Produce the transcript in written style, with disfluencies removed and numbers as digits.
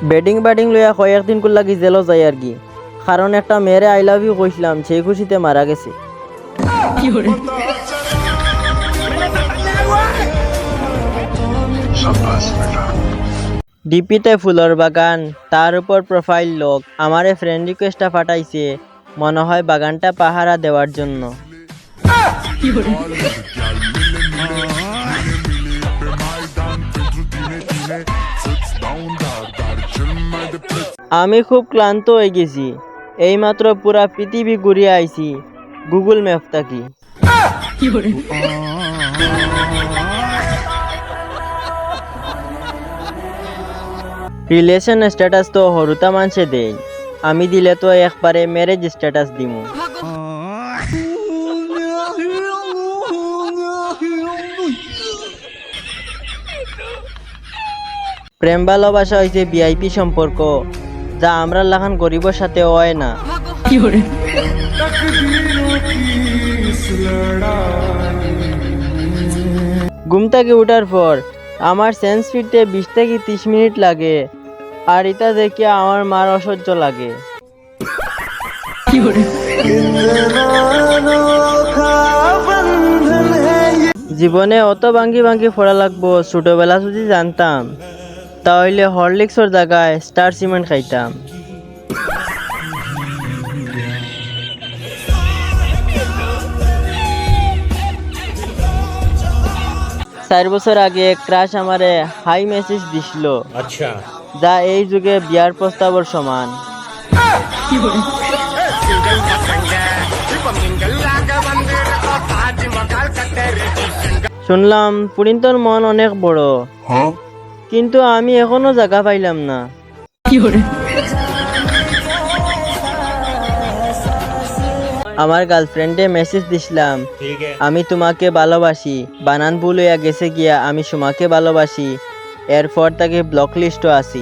Bedding batting লইয়া কয়েকদিন কুল লাগি জেলও যায় আর কি, কারণ একটা মেয়েরে আই লাভ ইউ কইছিলাম, সেই খুশিতে মারা গেছে। ডিপিতে ফুলর বাগান, তার উপর প্রোফাইল লক। আমারে ফ্রেন্ড রিকোয়েস্টটা পাঠাইছে, মনে হয় বাগানটা পাহারা দেওয়ার জন্য। আমি খুব ক্লান্ত হয়ে গেছি, এইমাত্র পুরা পৃথিবী ঘুরিয়ে আইছি গুগল ম্যাপ থাকি। রিলেশন স্ট্যাটাস তো হরুতা মানছে দেই, আমি দিলে তো একবারে ম্যারেজ স্ট্যাটাস দিমু। প্রেম ভালোবাসা হয়েছে ভিআইপি সম্পর্ক, যা আমরা লাখান গরিবের সাথে হয় না। ঘুম থেকে উঠার পর আমার সেন্স ফিরতে 20 থেকে 30 মিনিট লাগে, আর এটা দেখে আমার মার অসহ্য লাগে। জীবনে অত ভাঙ্গি ভাঙ্গি ফোড়া লাগবো, ছোটবেলা যদি জানতাম তাহলে হরলিক্সর জায়গায় স্টার সিমেন্ট খাইতাম। চার বছর আগে ক্রাশ আমারে হাই মেসেজ দিছিল, আচ্ছা, যা এই যুগে বিয়ার প্রস্তাবের সমান। শুনলাম পুরিন্তর মন অনেক বড়, কিন্তু আমি এখনো জায়গা পাইলাম না। আমার গার্লফ্রেন্ডে মেসেজ দিছিলাম, আমি তোমাকে ভালোবাসি, বানান ভুল হইয়া গেছে গিয়া আমি সুমাকে ভালোবাসি। এরপর তাকে ব্লক লিস্টও আছি।